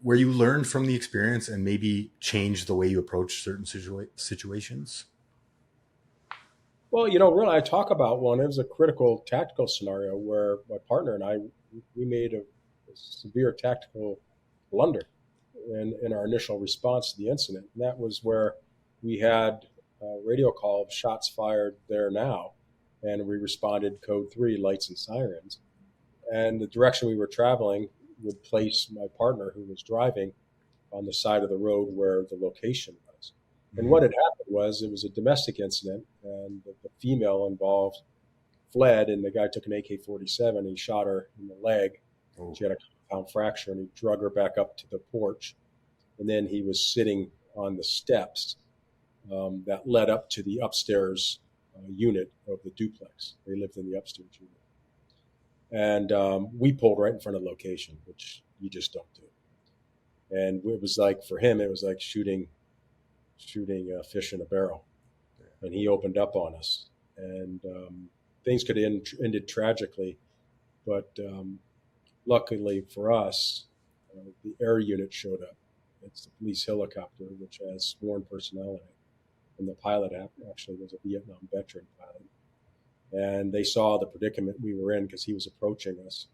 where you learned from the experience and maybe changed the way you approach certain situations? Well, really, I talk about one. It was a critical tactical scenario where my partner and I, we made a severe tactical blunder in our initial response to the incident. And that was where we had a radio call of shots fired there now, and we responded code 3, lights and sirens. And the direction we were traveling would place my partner, who was driving, on the side of the road where the location was. And what had happened was it was a domestic incident, and the female involved fled, and the guy took an AK-47. He shot her in the leg. Oh. She had a compound fracture, and he drug her back up to the porch. And then he was sitting on the steps that led up to the upstairs unit of the duplex. They lived in the upstairs unit. And we pulled right in front of the location, which you just don't do. And it was like, for him, it was like shooting a fish in a barrel. And he opened up on us. And things could have ended tragically. But luckily for us, the air unit showed up. It's the police helicopter, which has sworn personnel in it. And the pilot actually was a Vietnam veteran pilot. And they saw the predicament we were in because he was approaching us.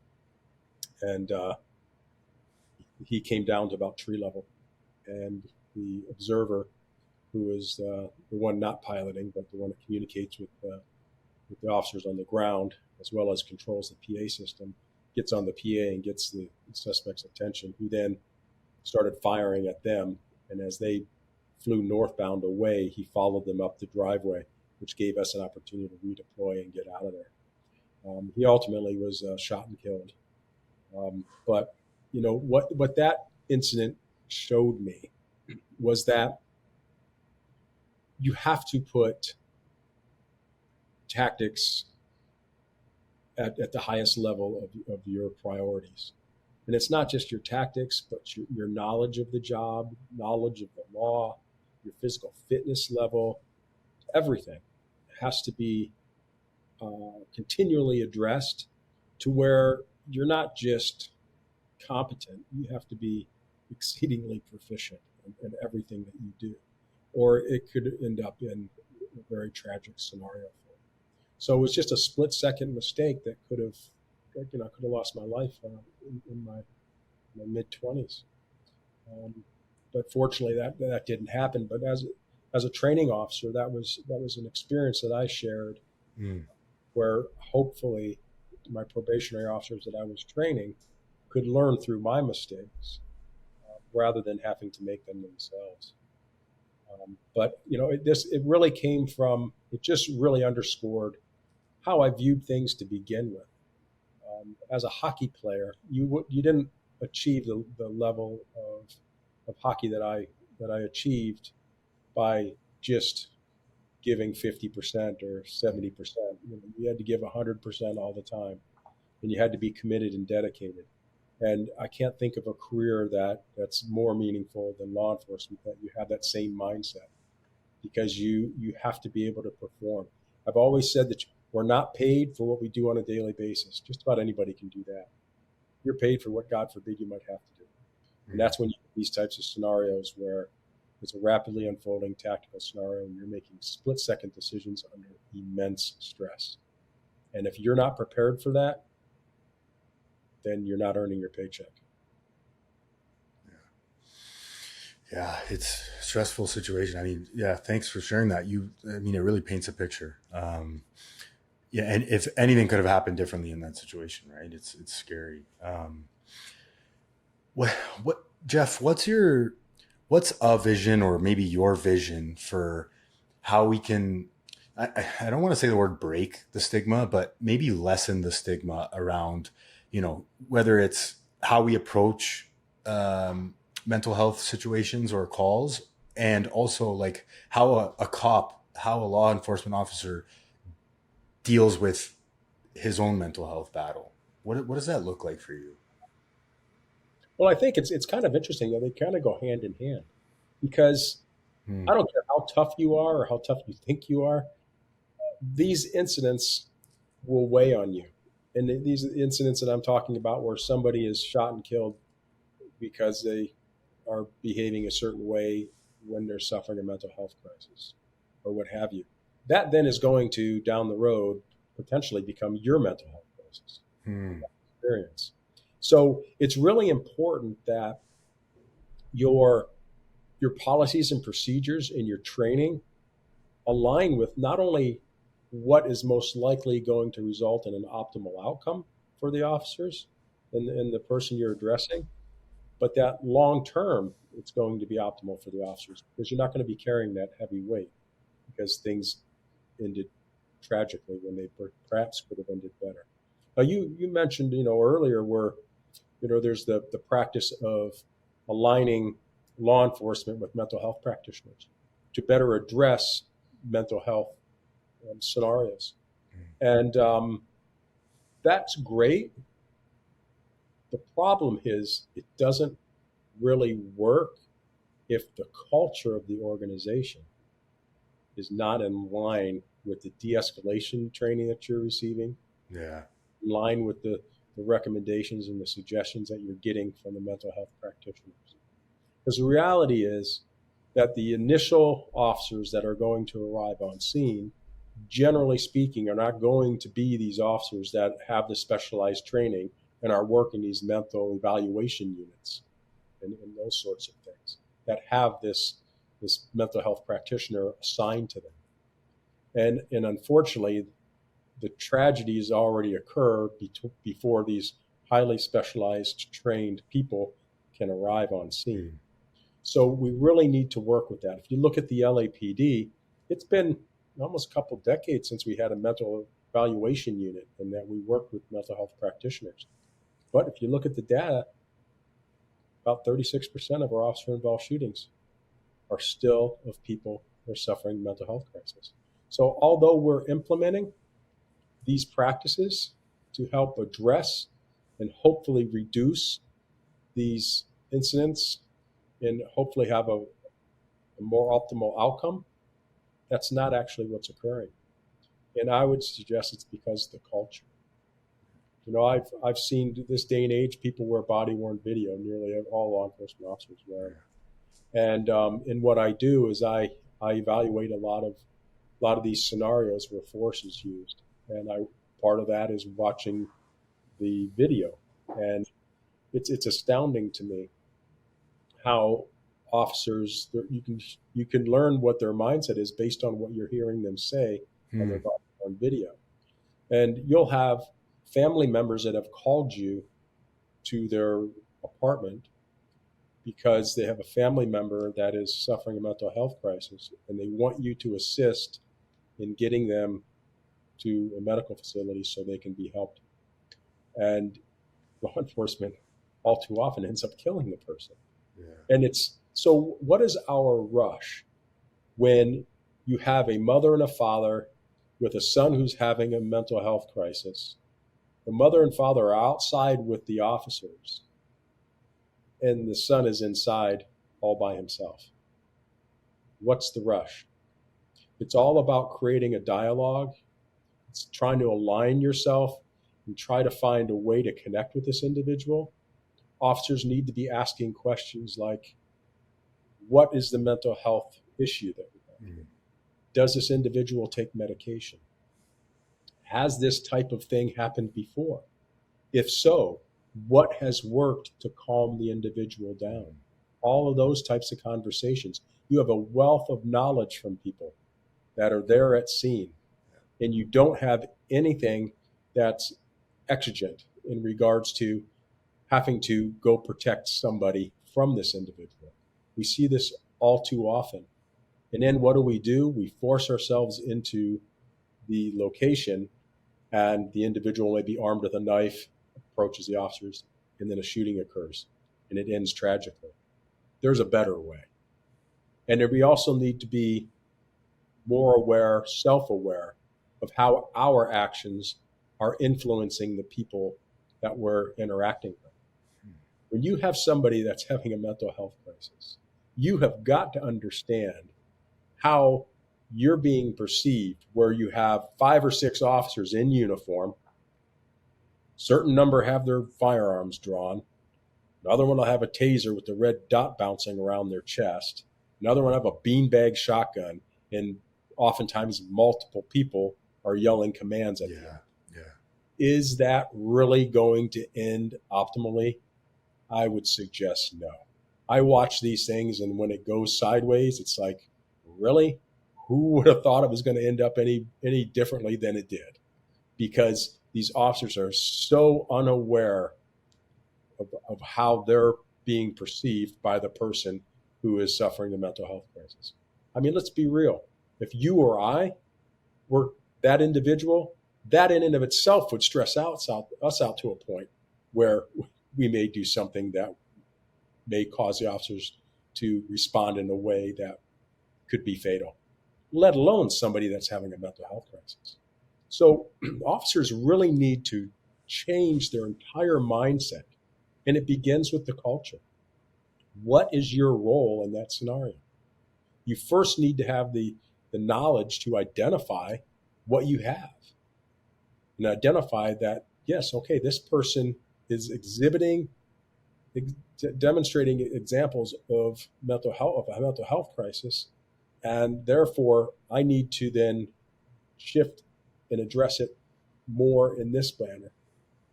And he came down to about tree level. And the observer, who is the one not piloting, but the one that communicates with the officers on the ground, as well as controls the PA system, gets on the PA and gets the suspect's attention, who then started firing at them. And as they flew northbound away, he followed them up the driveway, which gave us an opportunity to redeploy and get out of there. He ultimately was shot and killed. But what that incident showed me was that you have to put tactics at the highest level of your priorities. And it's not just your tactics, but your knowledge of the job, knowledge of the law, your physical fitness level, everything has to be continually addressed to where you're not just competent, you have to be exceedingly proficient in everything that you do, or it could end up in a very tragic scenario for you. So it was just a split-second mistake that could have lost my life in my mid-20s. But fortunately, that didn't happen. But as a training officer, that was an experience that I shared, where hopefully my probationary officers that I was training could learn through my mistakes rather than having to make them themselves. But it really came from, it just really underscored how I viewed things to begin with. As a hockey player, you didn't achieve the level of hockey that I achieved by just giving 50% or 70%. You had to give 100% all the time, and you had to be committed and dedicated. And I can't think of a career that's more meaningful than law enforcement, that you have that same mindset, because you have to be able to perform. I've always said that we're not paid for what we do on a daily basis. Just about anybody can do that. You're paid for what, God forbid, you might have to do. And that's when you get these types of scenarios where it's a rapidly unfolding tactical scenario and you're making split-second decisions under immense stress. And if you're not prepared for that, then you're not earning your paycheck. Yeah, it's a stressful situation. I mean, yeah, thanks for sharing that. I mean, it really paints a picture. Yeah, and if anything could have happened differently in that situation, right? It's scary. What, Jeff? What's a vision, or maybe your vision, for how we can? I don't want to say the word break the stigma, but maybe lessen the stigma around, whether it's how we approach mental health situations or calls, and also like how a cop, how a law enforcement officer deals with his own mental health battle. What does that look like for you? Well, I think it's kind of interesting that they kind of go hand in hand, because Hmm. I don't care how tough you are or how tough you think you are, these incidents will weigh on you. And these incidents that I'm talking about, where somebody is shot and killed because they are behaving a certain way when they're suffering a mental health crisis or what have you, that then is going to, down the road, potentially become your mental health crisis Hmm. experience. So it's really important that your your policies and procedures and your training align with not only what is most likely going to result in an optimal outcome for the officers and the person you're addressing, but that long term it's going to be optimal for the officers, because you're not going to be carrying that heavy weight, because things ended tragically when they perhaps could have ended better. Now, you mentioned earlier where there's the practice of aligning law enforcement with mental health practitioners to better address mental health scenarios, and that's great. The problem is it doesn't really work if the culture of the organization is not in line with the de-escalation training that you're receiving, Yeah. in line with the recommendations and the suggestions that you're getting from the mental health practitioners. Because the reality is that the initial officers that are going to arrive on scene, generally speaking, are not going to be these officers that have the specialized training and are working these mental evaluation units and those sorts of things, that have this mental health practitioner assigned to them. And unfortunately, the tragedies already occur before these highly specialized trained people can arrive on scene. Hmm. So we really need to work with that. If you look at the LAPD, it's been almost a couple decades since we had a mental evaluation unit and that we worked with mental health practitioners. But if you look at the data, about 36% of our officer involved shootings are still of people who are suffering mental health crisis. So although we're implementing these practices to help address and hopefully reduce these incidents and hopefully have a more optimal outcome, that's not actually what's occurring. And I would suggest it's because of the culture. I've seen this day and age people wear body worn video. Nearly all law enforcement officers wear it. And what I do is I evaluate a lot of these scenarios where force is used, and part of that is watching the video, and it's astounding to me how officers, you can learn what their mindset is based on what you're hearing them say on Hmm. their on video. And you'll have family members that have called you to their apartment because they have a family member that is suffering a mental health crisis, and they want you to assist in getting them to a medical facility so they can be helped. And law enforcement all too often ends up killing the person. Yeah. And it's so, what is our rush when you have a mother and a father with a son who's having a mental health crisis? The mother and father are outside with the officers, and the son is inside all by himself. What's the rush? It's all about creating a dialogue. It's trying to align yourself and try to find a way to connect with this individual. Officers need to be asking questions like, what is the mental health issue that we have? Mm. Does this individual take medication? Has this type of thing happened before? If so, what has worked to calm the individual down? All of those types of conversations. You have a wealth of knowledge from people that are there at scene, and you don't have anything that's exigent in regards to having to go protect somebody from this individual. We see this all too often. And then what do? We force ourselves into the location, and the individual may be armed with a knife, approaches the officers, and then a shooting occurs, and it ends tragically. There's a better way. And we also need to be more aware, self aware of how our actions are influencing the people that we're interacting with. When you have somebody that's having a mental health crisis, you have got to understand how you're being perceived, where you have 5 or 6 officers in uniform. Certain number have their firearms drawn. Another one will have a taser with the red dot bouncing around their chest. Another one will have a beanbag shotgun, and oftentimes multiple people are yelling commands at you. Yeah. Is that really going to end optimally? I would suggest no. I watch these things, and when it goes sideways, it's like, really? Who would have thought it was going to end up any differently than it did? Because these officers are so unaware of how they're being perceived by the person who is suffering the mental health crisis. I mean, let's be real. If you or I were that individual, that in and of itself would stress us out to a point where we may do something that may cause the officers to respond in a way that could be fatal, let alone somebody that's having a mental health crisis. So officers really need to change their entire mindset, and it begins with the culture. What is your role in that scenario? You first need to have the knowledge to identify what you have and identify that, yes, okay, this person is demonstrating examples of a mental health crisis, and therefore I need to then shift and address it more in this manner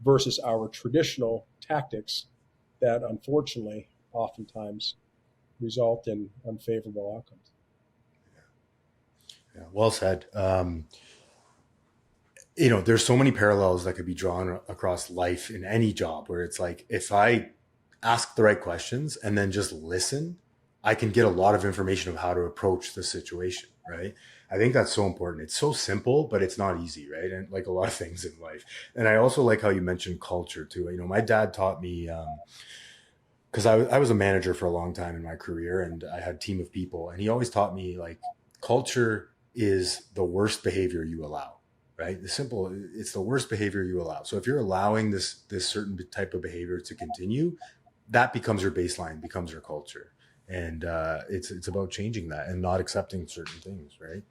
versus our traditional tactics that unfortunately oftentimes result in unfavorable outcomes. Yeah, well said. There's so many parallels that could be drawn across life in any job where it's like, if I ask the right questions and then just listen, I can get a lot of information of how to approach the situation, right? I think that's so important. It's so simple, but it's not easy, right? And like a lot of things in life. And I also like how you mentioned culture too. My dad taught me, because I was a manager for a long time in my career, and I had a team of people, and he always taught me, like, culture is the worst behavior you allow, right? It's the worst behavior you allow. So if you're allowing this certain type of behavior to continue, that becomes your baseline, becomes your culture. And it's about changing that and not accepting certain things, right?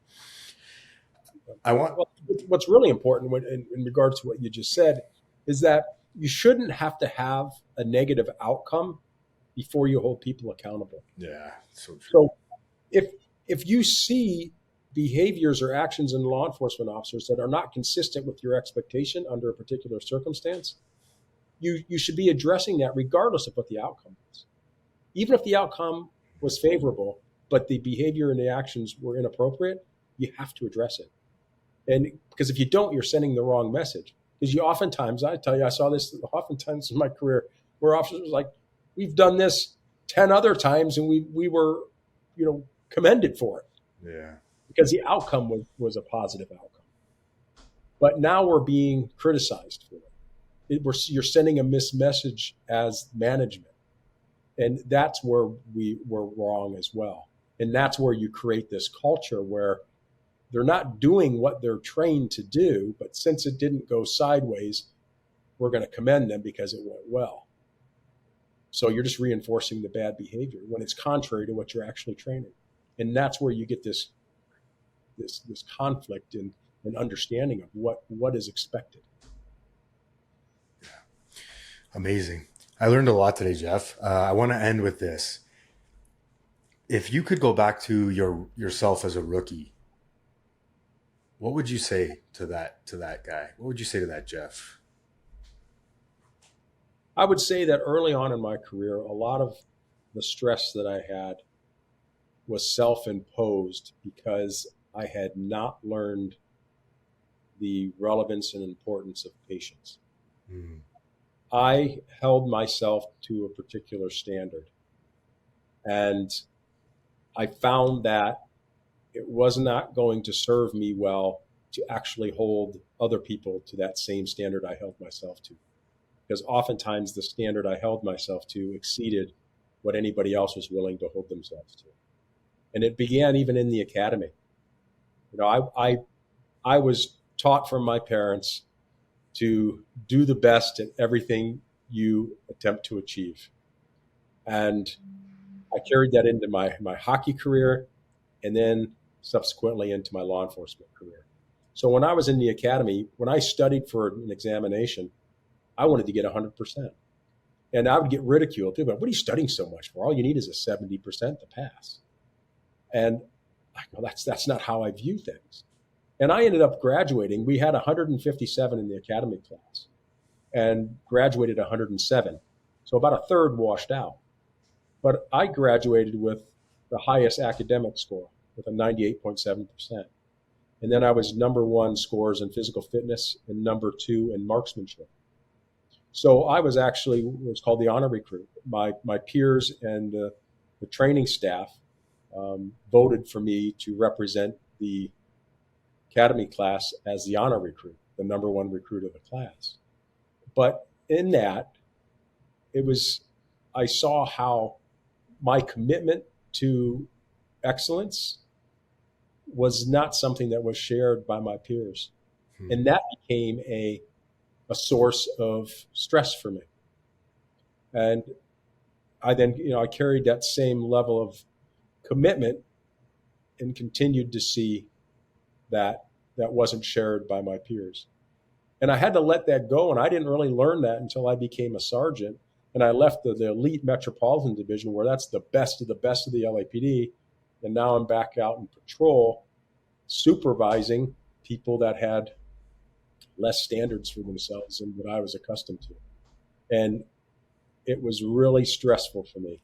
I want, Well, what's really important in regards to what you just said is that you shouldn't have to have a negative outcome before you hold people accountable. yeah, so true. So if you see behaviors or actions in law enforcement officers that are not consistent with your expectation under a particular circumstance, you should be addressing that regardless of what the outcome is. Even if the outcome was favorable, but the behavior and the actions were inappropriate, you have to address it. And because if you don't, you're sending the wrong message. Because you oftentimes, I tell you, I saw this oftentimes in my career where officers was like, we've done this 10 other times and we were, commended for it Yeah. because the outcome was a positive outcome. But now we're being criticized for it. you're sending a missed message as management. And that's where we were wrong as well. And that's where you create this culture where they're not doing what they're trained to do, but since it didn't go sideways, we're going to commend them because it went well. So you're just reinforcing the bad behavior when it's contrary to what you're actually training. And that's where you get this conflict and understanding of what is expected. Amazing. I learned a lot today, Jeff. I want to end with this. If you could go back to yourself as a rookie, what would you say to that guy? What would you say to that Jeff? I would say that early on in my career, a lot of the stress that I had was self-imposed because I had not learned the relevance and importance of patience. Mm. I held myself to a particular standard, and I found that it was not going to serve me well to actually hold other people to that same standard I held myself to, because oftentimes the standard I held myself to exceeded what anybody else was willing to hold themselves to. And it began even in the academy. You know, I was taught from my parents to do the best at everything you attempt to achieve. And I carried that into my hockey career and then subsequently into my law enforcement career. So when I was in the academy, when I studied for an examination, I wanted to get 100%. And I would get ridiculed. People would, what are you studying so much for? All you need is a 70% to pass. And I go, that's not how I view things. And I ended up graduating. We had 157 in the academy class and graduated 107. So about a third washed out. But I graduated with the highest academic score with a 98.7%. And then I was number 1 scores in physical fitness and number 2 in marksmanship. So I was actually what's called the honor recruit. My peers and the training staff voted for me to represent the academy class as the honor recruit, the number 1 recruit of the class. But in that, I saw how my commitment to excellence was not something that was shared by my peers. And that became a source of stress for me. And I then, I carried that same level of commitment and continued to see that wasn't shared by my peers. And I had to let that go. And I didn't really learn that until I became a sergeant. And I left the elite metropolitan division where that's the best of the LAPD. And now I'm back out in patrol supervising people that had less standards for themselves than what I was accustomed to. And it was really stressful for me.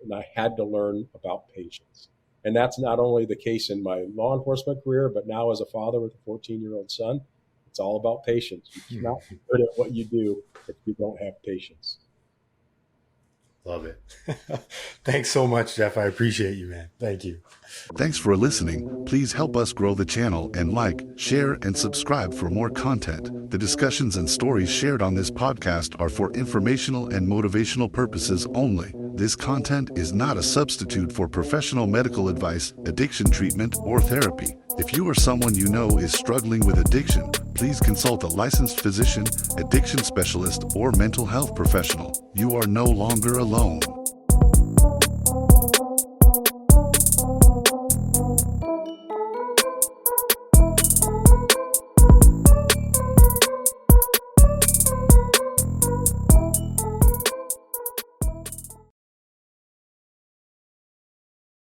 And I had to learn about patience. And that's not only the case in my law enforcement career, but now as a father with a 14-year-old son, it's all about patience. You cannot be good at what you do if you don't have patience. Love it. Thanks so much, Jeff. I appreciate you, man. Thank you. Thanks for listening. Please help us grow the channel and like, share, and subscribe for more content. The discussions and stories shared on this podcast are for informational and motivational purposes only. This content is not a substitute for professional medical advice, addiction treatment, or therapy. If you or someone you know is struggling with addiction, please consult a licensed physician, addiction specialist, or mental health professional. You are no longer alone.